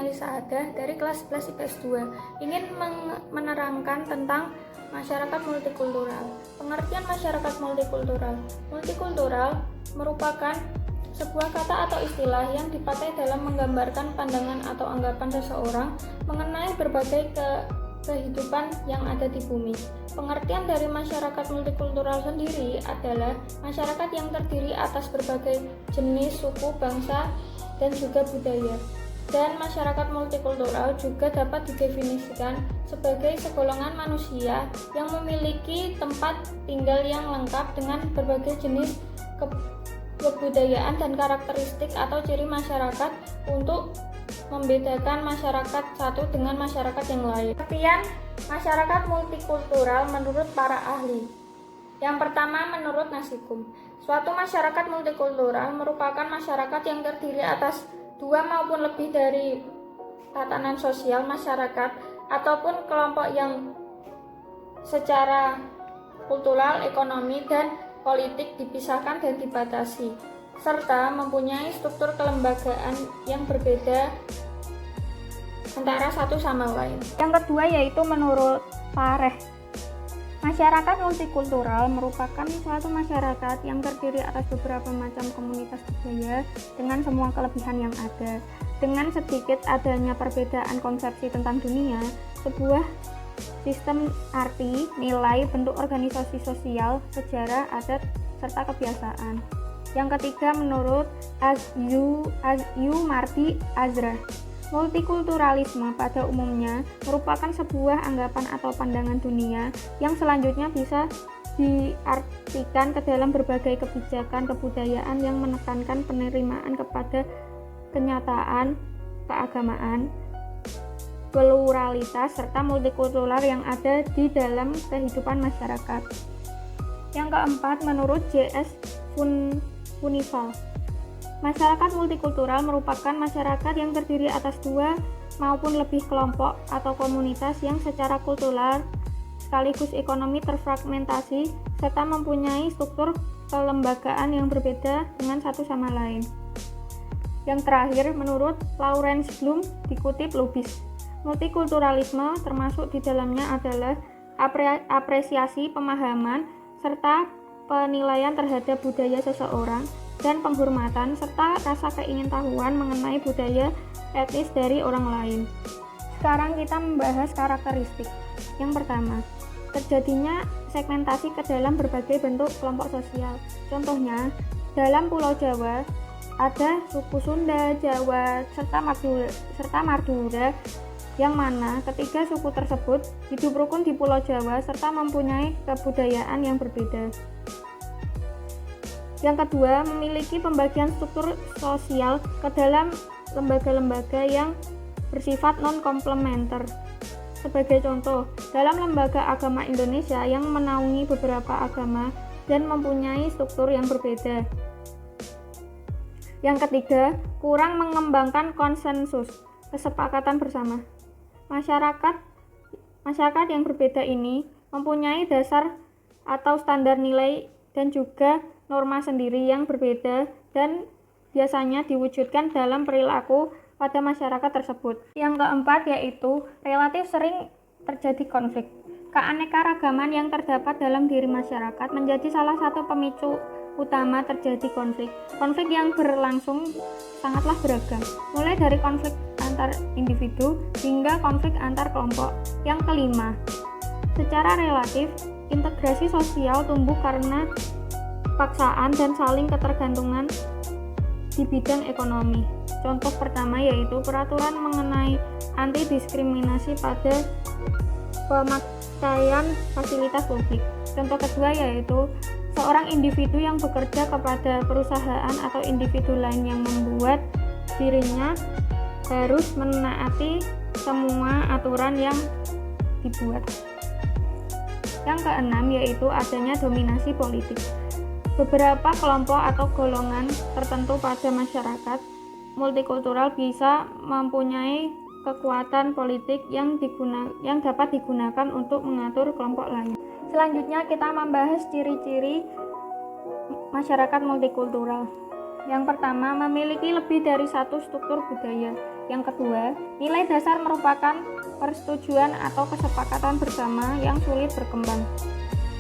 Nuruli Saadah dari kelas 11 IPS 2 ingin menerangkan tentang masyarakat multikultural. Pengertian masyarakat multikultural. Multikultural merupakan sebuah kata atau istilah yang dipakai dalam menggambarkan pandangan atau anggapan seseorang mengenai berbagai kehidupan yang ada di bumi. Pengertian dari masyarakat multikultural sendiri adalah masyarakat yang terdiri atas berbagai jenis suku, bangsa, dan juga budaya. Dan masyarakat multikultural juga dapat didefinisikan sebagai segolongan manusia yang memiliki tempat tinggal yang lengkap dengan berbagai jenis kebudayaan dan karakteristik atau ciri masyarakat untuk membedakan masyarakat satu dengan masyarakat yang lain. Pengertian masyarakat multikultural menurut para ahli. Yang pertama, menurut Nasikum, suatu masyarakat multikultural merupakan masyarakat yang terdiri atas dua maupun lebih dari tatanan sosial masyarakat ataupun kelompok yang secara kultural, ekonomi, dan politik dipisahkan dan dibatasi, serta mempunyai struktur kelembagaan yang berbeda antara satu sama lain. Yang kedua yaitu menurut Pareh, masyarakat multikultural merupakan suatu masyarakat yang terdiri atas beberapa macam komunitas budaya dengan semua kelebihan yang ada. Dengan sedikit adanya perbedaan konsepsi tentang dunia, sebuah sistem arti, nilai, bentuk organisasi sosial, sejarah, adat, serta kebiasaan. Yang ketiga menurut Azyu Mardi Azra, multikulturalisme pada umumnya merupakan sebuah anggapan atau pandangan dunia yang selanjutnya bisa diartikan ke dalam berbagai kebijakan kebudayaan yang menekankan penerimaan kepada kenyataan keagamaan, pluralitas, serta multikultural yang ada di dalam kehidupan masyarakat. Yang keempat, menurut J.S. Funival, masyarakat multikultural merupakan masyarakat yang terdiri atas dua maupun lebih kelompok atau komunitas yang secara kultural sekaligus ekonomi terfragmentasi serta mempunyai struktur kelembagaan yang berbeda dengan satu sama lain. Yang terakhir, menurut Lawrence Bloom, dikutip Lubis, multikulturalisme termasuk di dalamnya adalah apresiasi, pemahaman, serta penilaian terhadap budaya seseorang dan penghormatan serta rasa keingintahuan mengenai budaya etnis dari orang lain. Sekarang kita membahas karakteristik. Yang pertama, terjadinya segmentasi ke dalam berbagai bentuk kelompok sosial. Contohnya, dalam Pulau Jawa ada suku Sunda, Jawa, serta Madura yang mana ketiga suku tersebut hidup rukun di Pulau Jawa serta mempunyai kebudayaan yang berbeda. Yang kedua, memiliki pembagian struktur sosial ke dalam lembaga-lembaga yang bersifat non-komplementer. Sebagai contoh, dalam lembaga agama Indonesia yang menaungi beberapa agama dan mempunyai struktur yang berbeda. Yang ketiga, kurang mengembangkan konsensus, kesepakatan bersama. Masyarakat yang berbeda ini mempunyai dasar atau standar nilai dan juga norma sendiri yang berbeda dan biasanya diwujudkan dalam perilaku pada masyarakat tersebut. Yang keempat yaitu relatif sering terjadi konflik. Keanekaragaman yang terdapat dalam diri masyarakat menjadi salah satu pemicu utama terjadi konflik. Konflik yang berlangsung sangatlah beragam, mulai dari konflik antar individu hingga konflik antar kelompok. Yang kelima, secara relatif, integrasi sosial tumbuh karena paksaan dan saling ketergantungan di bidang ekonomi. Contoh pertama yaitu peraturan mengenai anti diskriminasi pada pemakaian fasilitas publik. Contoh kedua yaitu seorang individu yang bekerja kepada perusahaan atau individu lain yang membuat dirinya harus menaati semua aturan yang dibuat. Yang keenam yaitu adanya dominasi politik. Beberapa kelompok atau golongan tertentu pada masyarakat multikultural bisa mempunyai kekuatan politik yang dapat digunakan untuk mengatur kelompok lain. Selanjutnya kita membahas ciri-ciri masyarakat multikultural. Yang pertama, memiliki lebih dari satu struktur budaya. Yang kedua, nilai dasar merupakan persetujuan atau kesepakatan bersama yang sulit berkembang.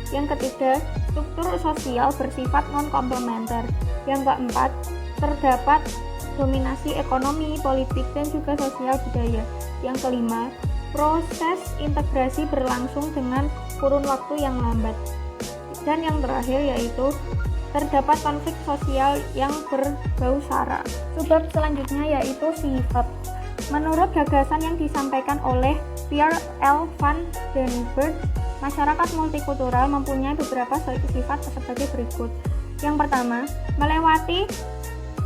Yang ketiga, struktur sosial bersifat non-komplementer. Yang keempat, terdapat dominasi ekonomi, politik, dan juga sosial budaya. Yang kelima, proses integrasi berlangsung dengan kurun waktu yang lambat. Dan yang terakhir yaitu terdapat konflik sosial yang berbau sara. Subbab selanjutnya yaitu sifat. Menurut gagasan yang disampaikan oleh Pierre L. van den Burg, masyarakat multikultural mempunyai beberapa sifat sebagai berikut. Yang pertama, melewati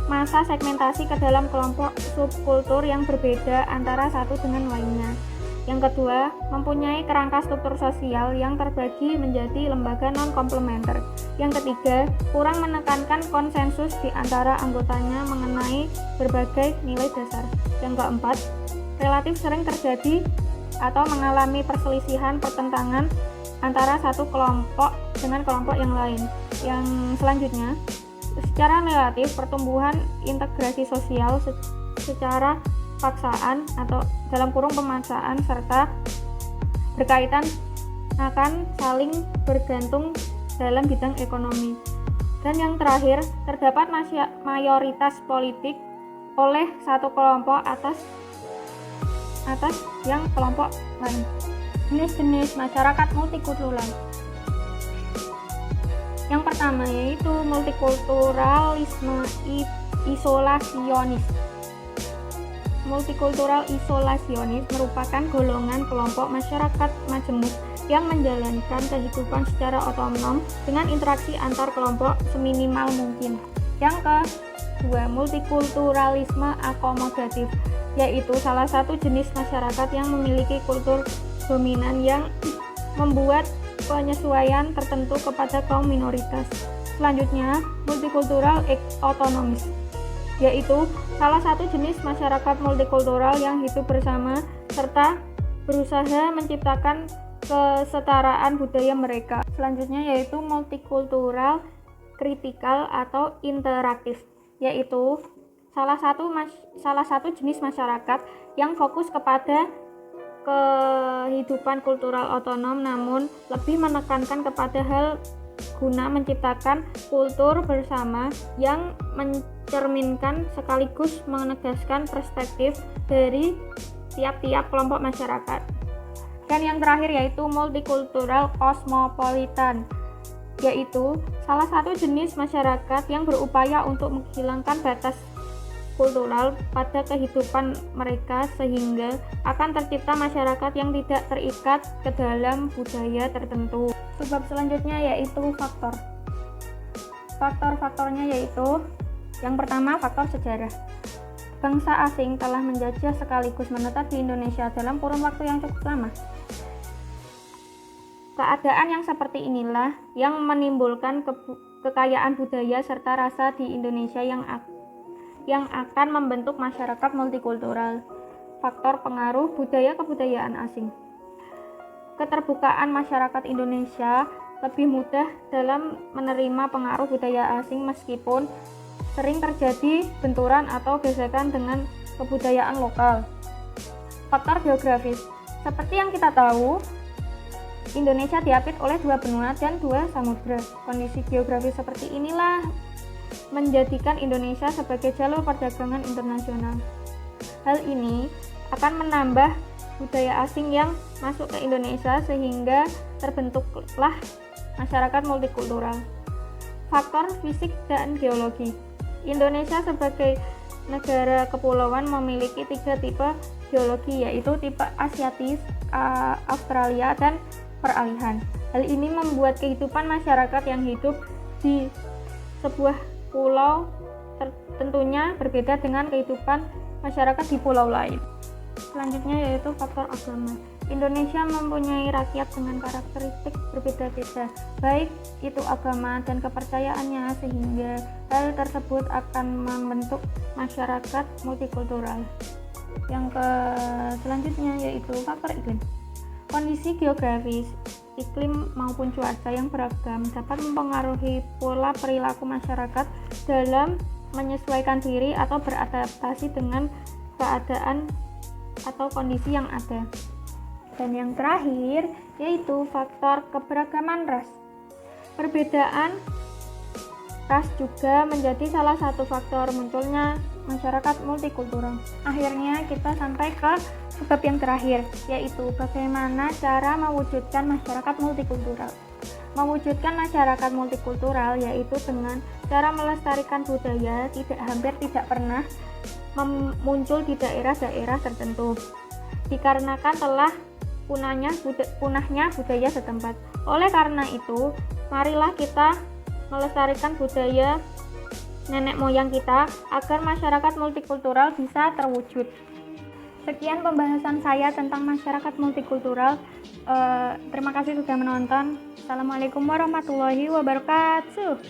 masa segmentasi ke dalam kelompok subkultur yang berbeda antara satu dengan lainnya. Yang kedua, mempunyai kerangka struktur sosial yang terbagi menjadi lembaga non-komplementer. Yang ketiga, kurang menekankan konsensus di antara anggotanya mengenai berbagai nilai dasar. Yang keempat, relatif sering terjadi atau mengalami perselisihan pertentangan antara satu kelompok dengan kelompok yang lain. Yang selanjutnya, secara relatif pertumbuhan integrasi sosial secara paksaan atau dalam kurung pemaksaan serta berkaitan akan saling bergantung dalam bidang ekonomi. Dan yang terakhir, terdapat mayoritas politik oleh satu kelompok atas yang kelompok lain. Jenis-jenis masyarakat multikultural. Yang pertama yaitu multikulturalisme isolasionis. Multikultural isolasionis merupakan golongan kelompok masyarakat majemuk yang menjalankan kehidupan secara otonom dengan interaksi antar kelompok seminimal mungkin. Yang kedua, multikulturalisme akomodatif, yaitu salah satu jenis masyarakat yang memiliki kultur dominan yang membuat penyesuaian tertentu kepada kaum minoritas. Selanjutnya, multikultural otonomis, yaitu salah satu jenis masyarakat multikultural yang hidup bersama serta berusaha menciptakan kesetaraan budaya mereka. Selanjutnya yaitu multikultural kritikal atau interaktif, yaitu salah satu jenis masyarakat yang fokus kepada kehidupan kultural otonom namun lebih menekankan kepada hal guna menciptakan kultur bersama yang mencerminkan sekaligus menegaskan perspektif dari tiap-tiap kelompok masyarakat. Dan yang terakhir yaitu multikultural cosmopolitan, yaitu salah satu jenis masyarakat yang berupaya untuk menghilangkan batas kultural pada kehidupan mereka sehingga akan tercipta masyarakat yang tidak terikat ke dalam budaya tertentu. Sebab selanjutnya yaitu faktor. Faktor-faktornya yaitu yang pertama faktor sejarah. Bangsa asing telah menjajah sekaligus menetap di Indonesia dalam kurun waktu yang cukup lama. Keadaan yang seperti inilah yang menimbulkan kekayaan budaya serta rasa di Indonesia yang akan membentuk masyarakat multikultural. Faktor pengaruh budaya kebudayaan asing. Keterbukaan masyarakat Indonesia lebih mudah dalam menerima pengaruh budaya asing meskipun sering terjadi benturan atau gesekan dengan kebudayaan lokal. Faktor geografis. Seperti yang kita tahu, Indonesia diapit oleh 2 benua dan 2 samudra. Kondisi geografis seperti inilah menjadikan Indonesia sebagai jalur perdagangan internasional. Hal ini akan menambah budaya asing yang masuk ke Indonesia sehingga terbentuklah masyarakat multikultural. Faktor fisik dan geologi. Indonesia sebagai negara kepulauan memiliki 3 tipe geologi, yaitu tipe Asiatis, Australia, dan peralihan. Hal ini membuat kehidupan masyarakat yang hidup di sebuah pulau tentunya berbeda dengan kehidupan masyarakat di pulau lain. Selanjutnya yaitu faktor agama. Indonesia mempunyai rakyat dengan karakteristik berbeda-beda, baik itu agama dan kepercayaannya, sehingga hal tersebut akan membentuk masyarakat multikultural. Yang selanjutnya yaitu faktor iklim. Kondisi geografis, iklim maupun cuaca yang beragam dapat mempengaruhi pola perilaku masyarakat dalam menyesuaikan diri atau beradaptasi dengan keadaan atau kondisi yang ada. Dan yang terakhir yaitu faktor keberagaman ras. Perbedaan ras juga menjadi salah satu faktor munculnya masyarakat multikultural. Akhirnya kita sampai ke sebab yang terakhir, yaitu bagaimana cara mewujudkan masyarakat multikultural. Mewujudkan masyarakat multikultural yaitu dengan cara melestarikan budaya hampir tidak pernah muncul di daerah-daerah tertentu, dikarenakan telah punahnya budaya setempat. Oleh karena itu, marilah kita melestarikan budaya nenek moyang kita agar masyarakat multikultural bisa terwujud. Sekian pembahasan saya tentang masyarakat multikultural. Terima kasih sudah menonton. Assalamualaikum warahmatullahi wabarakatuh.